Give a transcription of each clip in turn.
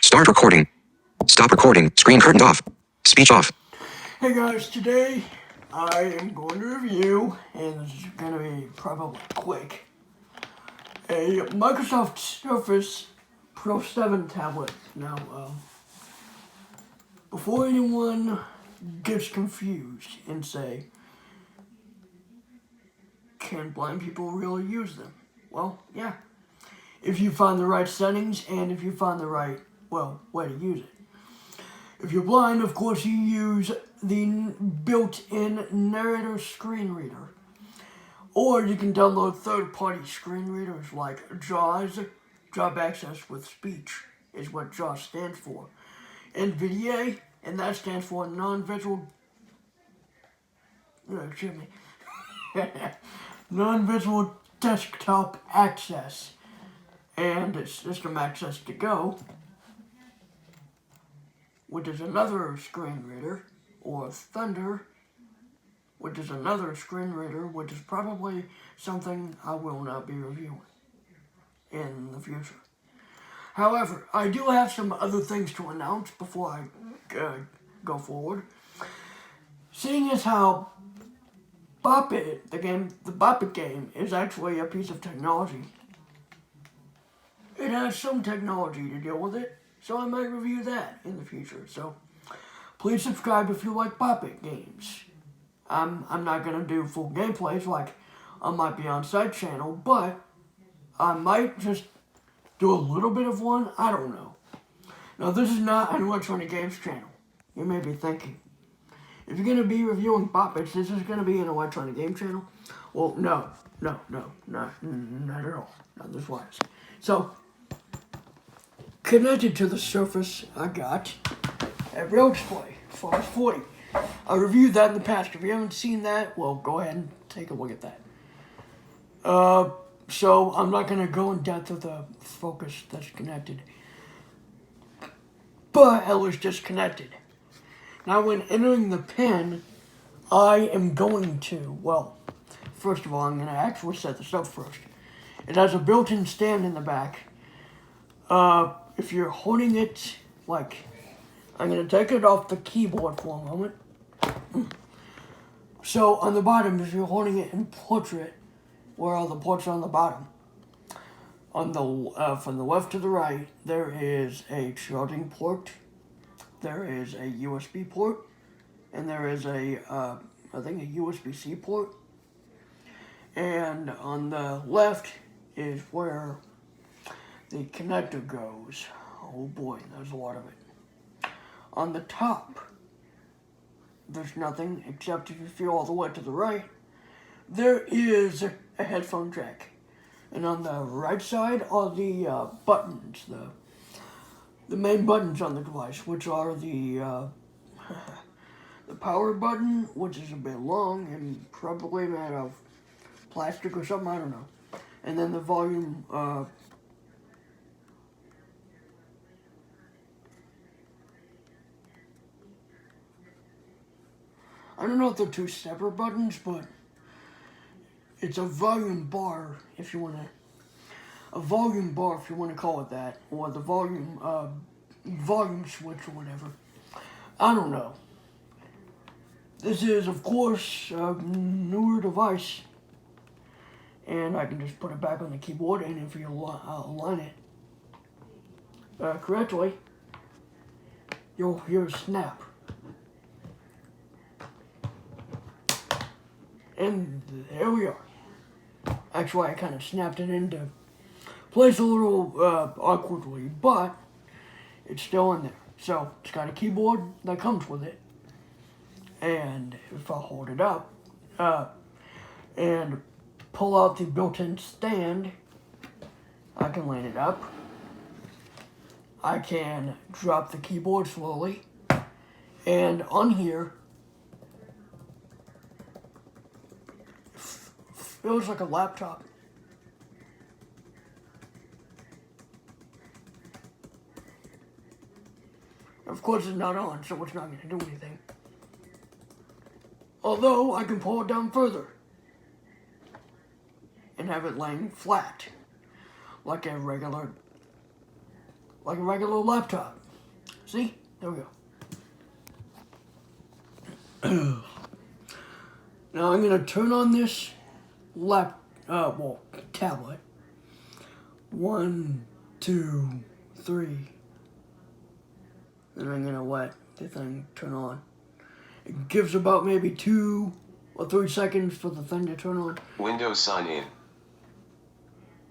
Start recording. Stop recording. Screen curtained off. Speech off. Hey guys, today I am going to review, and this is going to be probably quick, a Microsoft Surface Pro 7 tablet. Now, before anyone gets confused and say, can blind people really use them? Well, yeah. If you find the right settings and if you find the right, way to use it. If you're blind, of course, you use the built-in narrator screen reader. Or you can download third-party screen readers like JAWS. Job Access with Speech is what JAWS stands for. NVDA, and that stands for non-visual... non-visual desktop access. And System Access to Go, which is another screen reader, or Thunder, which is another screen reader, which is probably something I will not be reviewing in the future. However, I do have some other things to announce before I go forward. Seeing as how Bop It, the Bop It game, is actually a piece of technology. It has some technology to deal with it, so I might review that in the future. So, please subscribe if you like Bop It games. I'm not going to do full gameplays like on my Beyond Sight channel, but I might just do a little bit of one. I don't know. Now, this is not an Electronic Games channel. You may be thinking, if you're going to be reviewing Bop It, this is going to be an Electronic Games channel? Well, no, not at all. Not this wise. So, connected to the Surface, I got a Braille display, Force 40. I reviewed that in the past. If you haven't seen that, well, go ahead and take a look at that. So I'm not going to go in depth with the focus that's connected, but at least it's connected. Now, when entering the pen, I am going to, first of all, I'm going to actually set this up first. It has a built-in stand in the back. If you're holding it, I'm going to take it off the keyboard for a moment. So, on the bottom, if you're holding it in portrait, where are the ports on the bottom? On the, from the left to the right, there is a charging port, there is a USB port, and there is I think a USB-C port. And on the left is where the connector goes. Oh boy, there's a lot of it. On the top, there's nothing except if you feel all the way to the right, there is a headphone jack. And on the right side are the buttons, the main buttons on the device, which are the power button, which is a bit long and probably made of plastic or something, I don't know. And then the volume, I don't know if they're two separate buttons, but it's a volume bar, if you want to call it that, or the volume switch or whatever. I don't know. This is, of course, a newer device, and I can just put it back on the keyboard, and if you align it correctly, you'll hear a snap. And there we are. Actually, I kind of snapped it into place a little awkwardly, but it's still in there. So, it's got a keyboard that comes with it. And if I hold it up and pull out the built-in stand, I can line it up. I can drop the keyboard slowly. And on here, feels like a laptop. Of course, it's not on, so it's not going to do anything. Although, I can pull it down further and have it laying flat, like a regular like a regular laptop. See? There we go. Now I'm gonna turn on this tablet. 1, 2, 3. Then I'm gonna let the thing turn on. It gives about maybe 2 or 3 seconds for the thing to turn on. Windows sign in.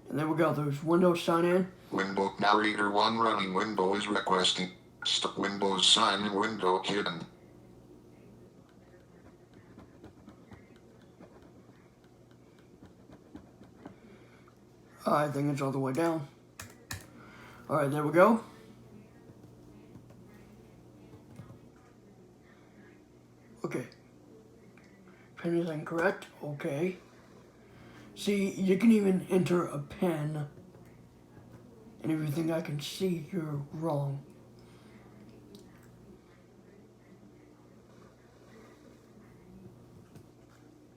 And there we go, there's Windows sign in. Window narrator 1 running. Windows requesting. Windows sign in. Window hidden. I think it's all the way down. Alright, there we go. Okay. Pen is incorrect. Okay. See, you can even enter a pen. And if you think I can see, you're wrong.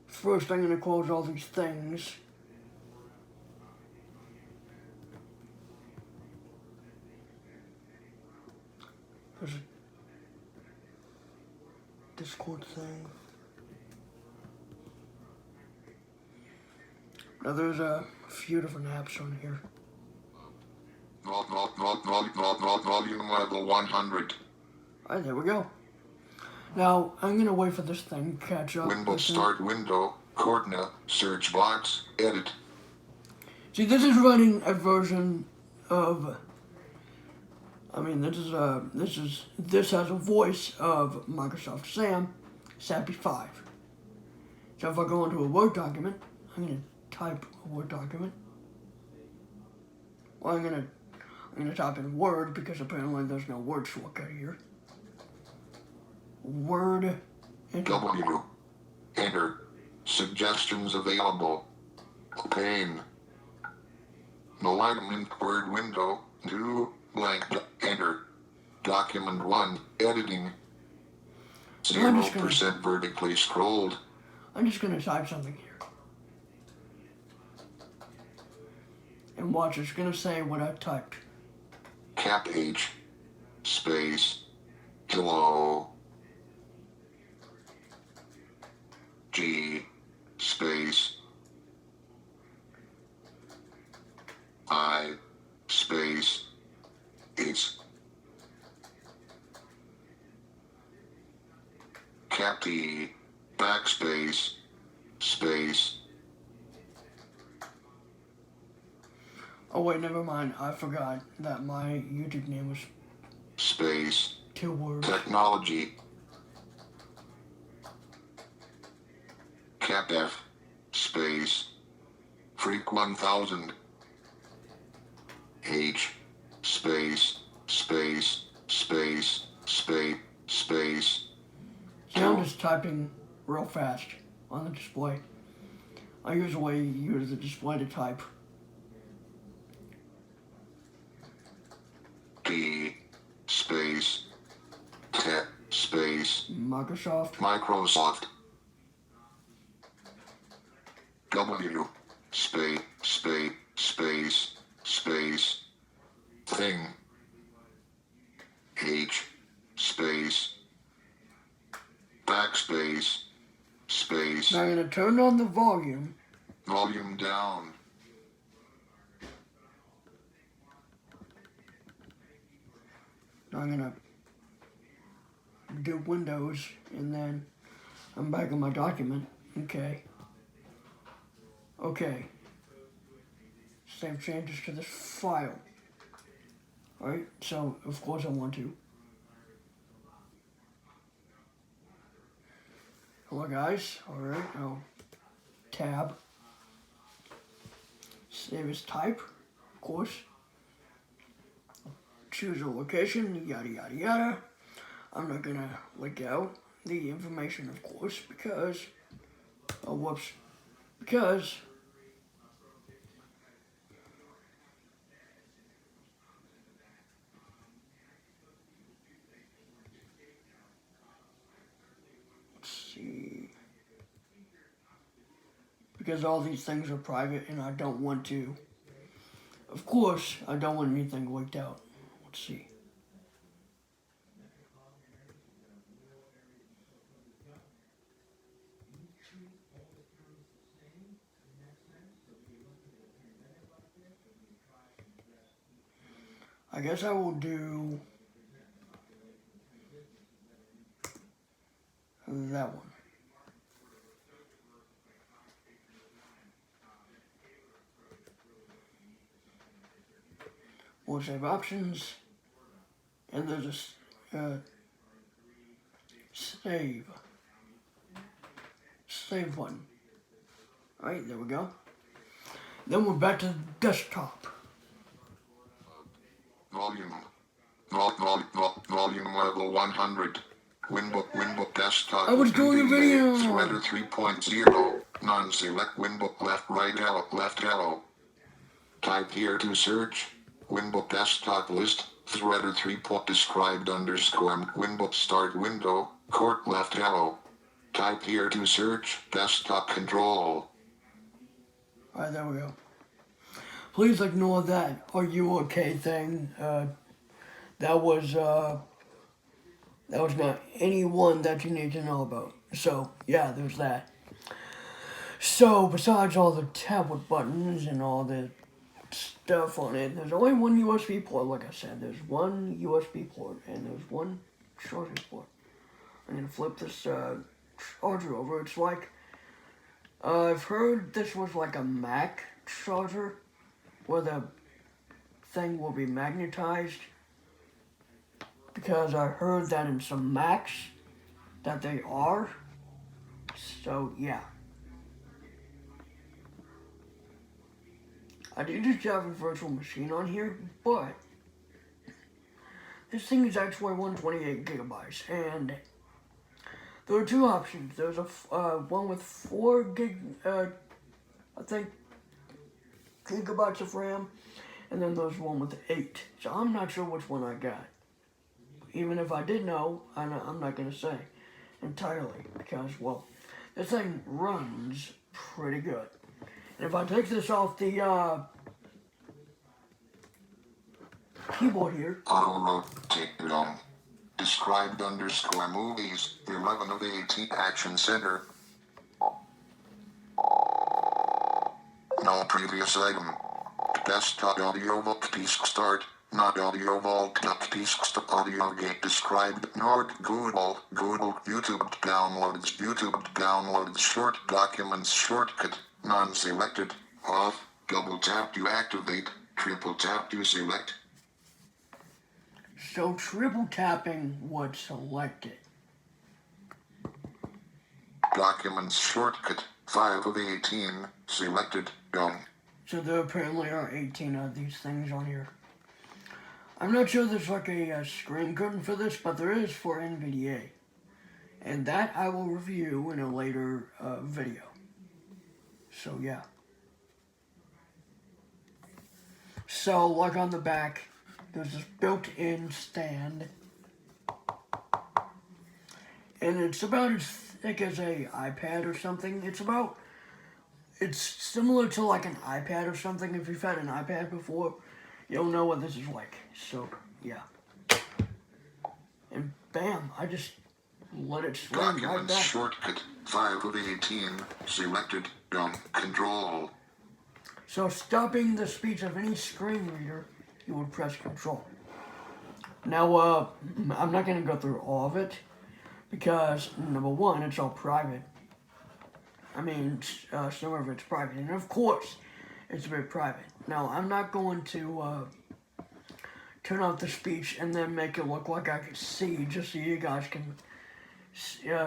First, I'm going to close all these things. There's a Discord thing. Now there's a few different apps on here. Volume level 100. Alright, there we go. Now, I'm gonna wait for this thing to catch up. Window start window. Cortana. Search box. Edit. See, this is running a version of... this has a voice of Microsoft SAM, SAPI 5. So if I go into a Word document, I'm gonna type a Word document. Well, I'm gonna type in Word because apparently there's no Word shortcut here. Word. Enter. W. Enter. Suggestions available. Pane. No item in Word window. 2. Blank. Enter. Document 1. Editing. 0% vertically scrolled. I'm just gonna type something here. And watch, it's gonna say what I typed. Cap H. Space. Hello. G. Space. I. Space. It's. Cap T. Backspace. Space. Oh wait, never mind. I forgot that my YouTube name was Space. 2 words. Technology. Cap F. Space. Freak 1000. H. Space. Space. Space. Space. Space. See, I'm just typing real fast on the display. I usually use the display to type. D. Space. Tech. Space. Microsoft. Microsoft. W. Space. Space. Space. Space. Thing. H. Space. Backspace. Space. Now I'm gonna turn on the volume. Volume down. Now I'm gonna do Windows, and then I'm back in my document. Okay. Okay. Save changes to this file. Alright, so of course I want to. Hello guys. Alright, now tab. Save as type, of course. Choose a location, yada yada yada. I'm not gonna leak out the information, of course, because, oh whoops, because let's see, because all these things are private and I don't want to, of course, I don't want anything leaked out. Let's see. I guess I will do that one. We'll save options, and there's a save button. Alright, there we go. Then we're back to the desktop. Volume level 100. Winbook desktop. I was doing a video. Threader 3.0. Non-select Winbook right arrow, left arrow. Type here to search. Winbook desktop list. Threader 3. Described _ Winbook start window. Court left arrow. Type here to search. Desktop control. Alright, there we go. Please ignore that "Are you okay" thing. That was not anyone that you need to know about. So yeah, there's that. So besides all the tablet buttons and all the stuff on it, there's only one USB port. Like I said, there's one USB port and there's one charging port. I'm gonna flip this charger over. It's like I've heard this was like a Mac charger, where the thing will be magnetized, because I heard that in some Macs that they are. So yeah, I do just have a virtual machine on here, but this thing is actually 128 gigabytes, and there are two options. There's a one with 4 gig, I think, gigabytes of RAM, and then there's one with 8. So I'm not sure which one I got. Even if I did know, I'm not going to say entirely, because, well, this thing runs pretty good. And if I take this off the keyboard here, Auto rotate on. Described _ movies. 11 of 18 action center. No previous item. Desktop audio book disk start. Not audio vault disk start. Audio gate described. Nord Google YouTube downloads short documents shortcut. Non-selected. Off. Double tap to activate. Triple tap to select. so triple tapping would select it. Documents shortcut. 5 of 18. Selected. Done. So there apparently are 18 of these things on here. I'm not sure there's like a screen curtain for this, but there is for NVDA. And that I will review in a later video. So yeah. So like on the back, there's this built-in stand. And it's about as thick as a iPad or something. It's similar to like an iPad or something. If you've had an iPad before, you'll know what this is like. So, yeah. And bam, I just let it slam right Documents back. shortcut. 5 of 18. Selected. Done. Control. So stopping the speech of any screen reader, you would press Control. Now, I'm not going to go through all of it, because, number one, it's all private. I mean, some of it's private, and of course, it's a bit private. Now, I'm not going to turn off the speech and then make it look like I can see, just so you guys can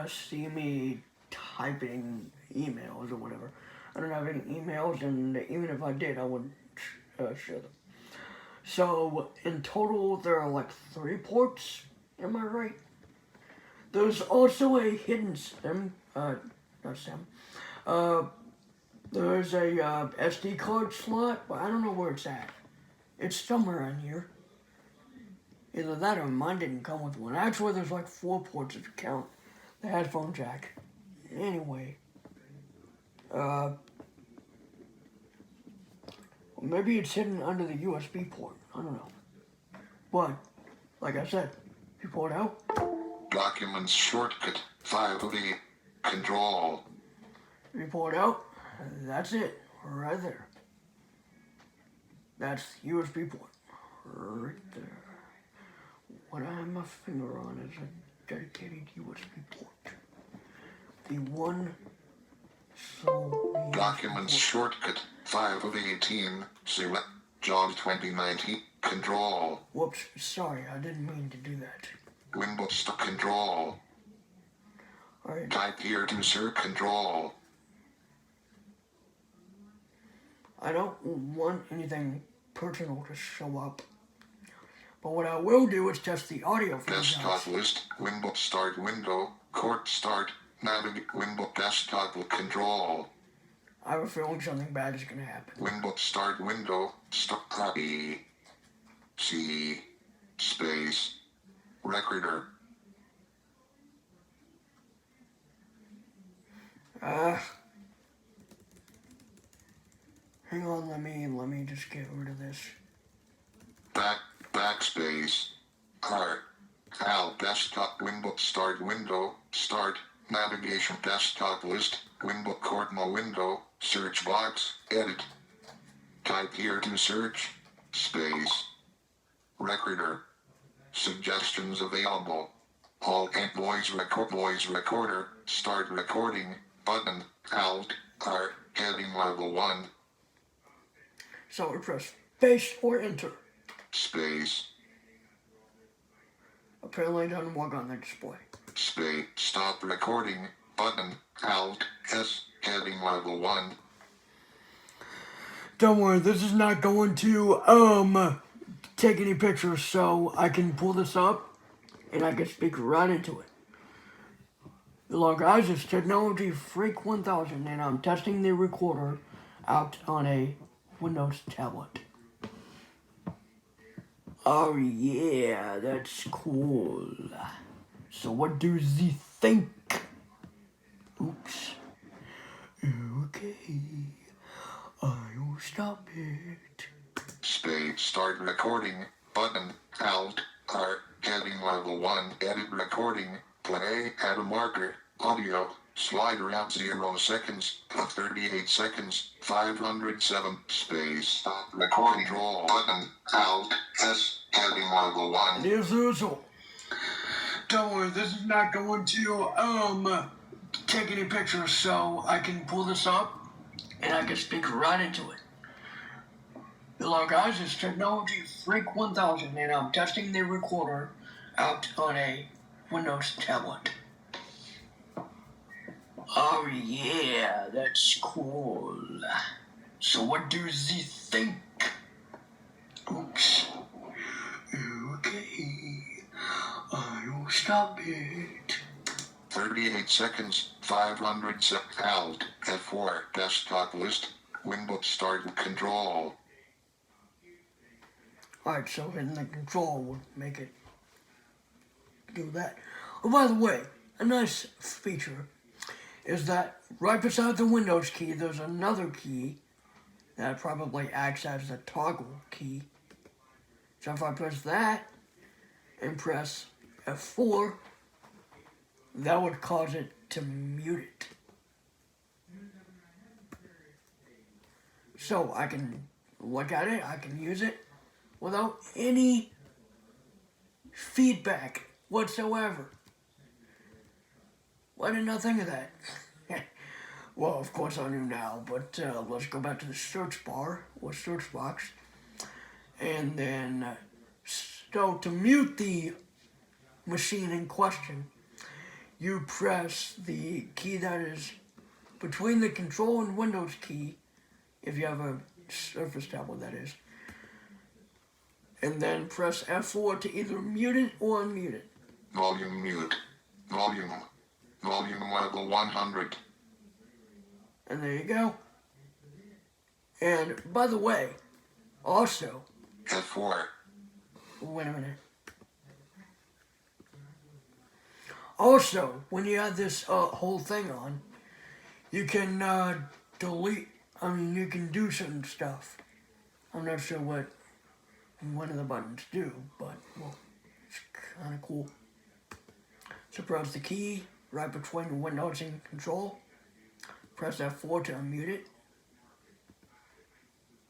see me typing emails or whatever. I don't have any emails, and even if I did, I wouldn't share them. So, in total, there are like 3 ports, am I right? There's also a hidden SIM, not SIM. There's a SD card slot, but I don't know where it's at. It's somewhere in here. Either that or mine didn't come with one. Actually, there's like 4 ports if you count the headphone jack. Anyway, maybe it's hidden under the USB port. I don't know. What? Like I said, you pull it out. Documents shortcut 5 of 8. Control. You pull it out. That's it. Right there. That's USB port. Right there. What I have my finger on is a dedicated USB port. The one so Documents shortcut 5 of 18. Select Job 2019. Control. Whoops, sorry, I didn't mean to do that. Windows to control. Alright, Type here to search control. I don't want anything personal to show up. But what I will do is test the audio for you Desktop guys. list. Window start window. Court start. Navigate window desktop will control. I have a feeling something bad is gonna happen. Window start window. Start copy. C. Space. Recorder. Hang on, let me just get rid of this. Backspace. R. Al desktop window start window. Start. Navigation desktop list. Window Cordmo window. Search box. Edit. Type here to search. Space. Recorder. Suggestions available. All and voice recorder. Start recording. Button. Alt. R. Heading level 1. So we press space or enter. Space. Apparently it doesn't work on the display. Space. Stop recording. Button. Alt. S. Heading level 1. Don't worry, this is not going to take any pictures, so I can pull this up and I can speak right into it. Hello guys, it's Technology Freak 1000 and I'm testing the recorder out on a Windows tablet. Oh yeah, that's cool. So what do you think? Oops. Okay. I'll stop it. Space. Start recording. Button. Alt. R. Heading level 1. Edit recording. Play. Add a marker. Audio. Slider out 0 seconds. 38 seconds. 507. Space. Stop recording. Control. Button. Alt. S. Heading level 1. As usual. Don't worry, this is not going to take any pictures, so I can pull this up and I can speak right into it. Hello guys, it's Technology Freak 1000 and I'm testing the recorder out on a Windows tablet. Oh yeah, that's cool. So what do you think? Oops. Okay. I'll stop it. 38 seconds. 500 seconds. Alt. F4. Desktop list. Window start control. Alright, so hitting the control would make it do that. Oh, by the way, a nice feature is that right beside the Windows key, there's another key that probably acts as a toggle key. So if I press that and press F4, that would cause it to mute it. So I can look at it, I can use it without any feedback whatsoever. Why didn't I think of that? Well, of course I knew now, but let's go back to the search bar or search box. And then, so to mute the machine in question, you press the key that is between the Control and Windows key, if you have a Surface tablet that is, and then press F4 to either mute it or unmute it. Volume mute. Volume level 100. And there you go. And by the way, also, F4. wait a minute. Also, when you have this whole thing on, you can delete, you can do certain stuff. I'm not sure one of the buttons do, but, well, it's kind of cool. So press the key right between Windows and Control. Press F4 to unmute it.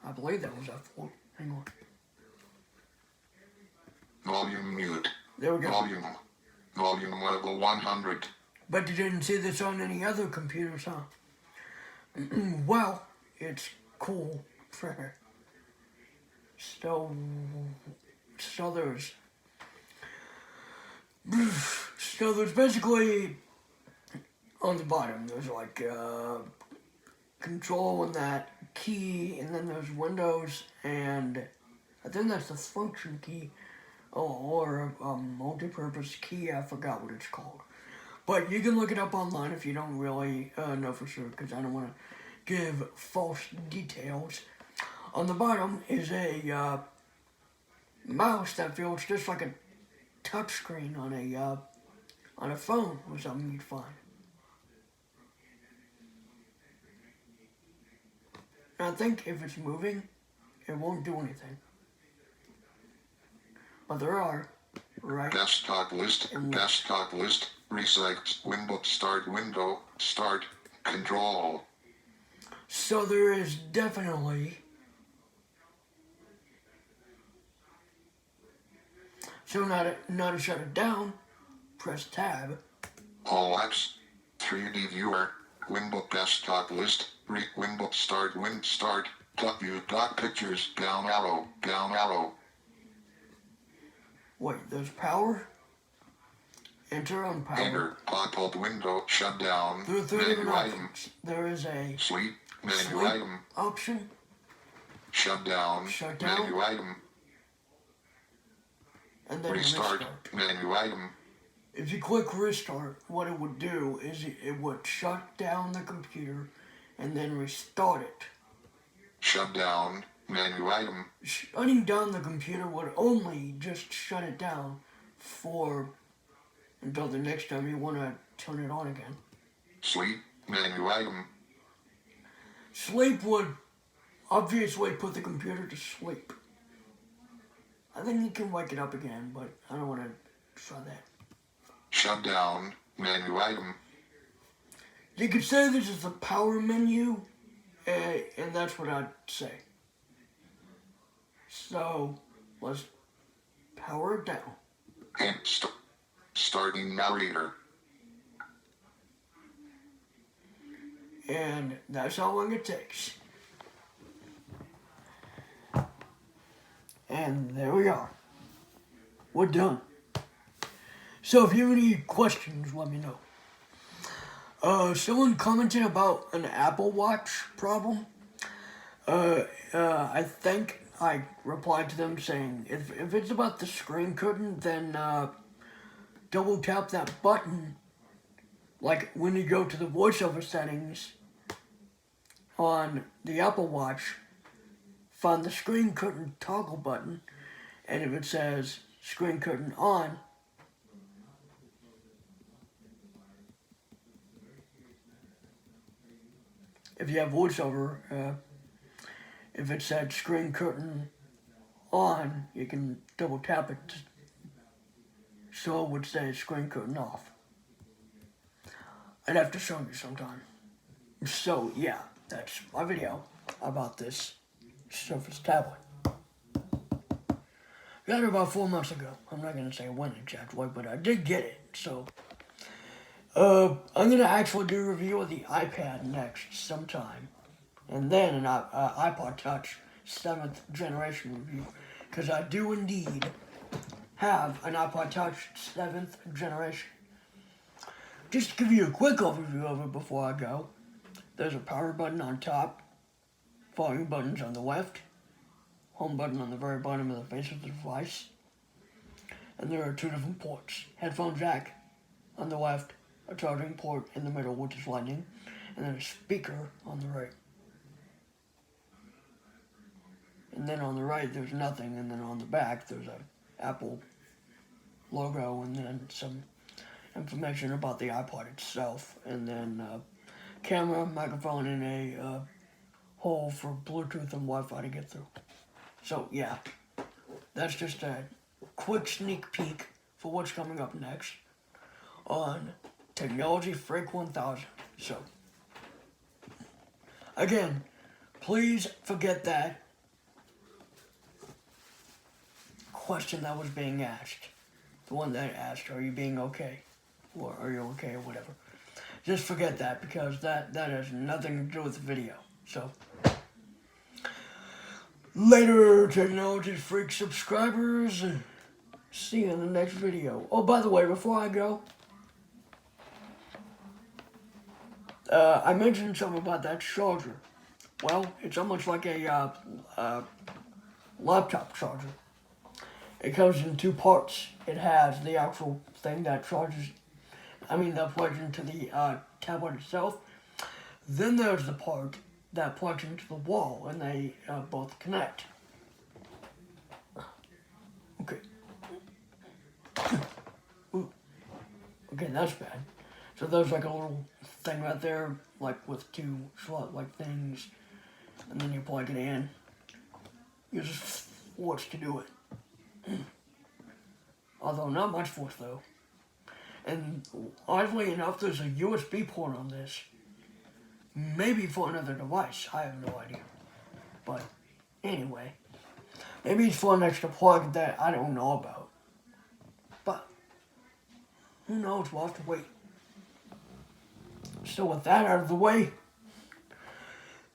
I believe that was F4. Hang on. Volume mute. There we go. Volume level 100. But you didn't see this on any other computers, huh? Well, it's cool. So there's basically on the bottom there's like control and that key, and then there's Windows, and I think that's the function key, or a multi-purpose key. I forgot what it's called, but you can look it up online if you don't really know for sure, because I don't want to give false details. On the bottom is a mouse that feels just like a touchscreen on a phone or something you'd find. I think if it's moving, it won't do anything. But there are, right? Desktop list. Reset. Window. Start. Control. So there is definitely. So not to shut it down, press tab. All apps. 3D viewer. Window desktop list. Window start. Start. View. Pictures. Down arrow. Wait, there's power? Enter on power. Enter. Pop-up window. Shut down. There are 3 different Menu item. options. There is a Sleep. Menu sleep item. option. Shut down. Shut down. Menu item. And then Restart. Menu item. If you click restart, what it would do is it would shut down the computer and then restart it. Shut down. Menu item. Shutting down the computer would only just shut it down until the next time you want to turn it on again. Sleep. Menu item. Sleep would obviously put the computer to sleep. I think you can wake it up again, but I don't want to try that. Shut down. Menu item. You could say this is the power menu, and that's what I'd say. So, let's power it down. And starting narrator. And that's how long it takes. And there we are. We're done. So if you have any questions, let me know. Someone commented about an Apple Watch problem. I think I replied to them saying, if it's about the screen curtain, then double tap that button, like when you go to the voiceover settings on the Apple Watch, find the screen curtain toggle button, and if it says screen curtain on, if you have voiceover, if it said screen curtain on, you can double tap it so it would say screen curtain off. I'd have to show you sometime. So yeah, that's my video about this Surface tablet. Got it about 4 months ago. I'm not going to say when exactly, but I did get it. So I'm going to actually do a review of the iPad next sometime. And then an iPod Touch 7th generation review. Because I do indeed have an iPod Touch 7th generation. Just to give you a quick overview of it before I go. There's a power button on top. Volume buttons on the left. Home button on the very bottom of the face of the device. And there are 2 different ports. Headphone jack on the left. A charging port in the middle, which is lightning. And then a speaker on the right. And then on the right, there's nothing. And then on the back, there's a Apple logo. And then some information about the iPod itself. And then camera, microphone, and a hole for Bluetooth and Wi-Fi to get through. So, yeah. that's just a quick sneak peek for what's coming up next on Technology Freak 1000. So, again, please forget that question that was being asked. The one that asked, are you being okay? Or are you okay or whatever. Just forget that because that has nothing to do with the video. So, later, Technology Freak subscribers. See you in the next video. Oh, by the way, before I go, I mentioned something about that charger. Well, it's almost like a laptop charger. It comes in two parts. It has the actual thing that charges, that plugs into the tablet itself. Then there's the part that plugs into the wall, and they both connect. Okay. Ooh. Okay, that's bad. So there's like a little thing right there, like with two slot-like things, and then you plug it in. Uses force to do it. Although not much force though. And oddly enough, there's a USB port on this. Maybe for another device, I have no idea. But anyway, maybe it's for an extra plug that I don't know about. But who knows, we'll have to wait. So with that out of the way,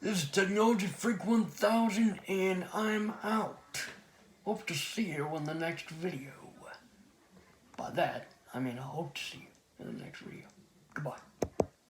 this is Technology Freak 1000 and I'm out. Hope to see you in the next video. By that, I hope to see you in the next video. Goodbye.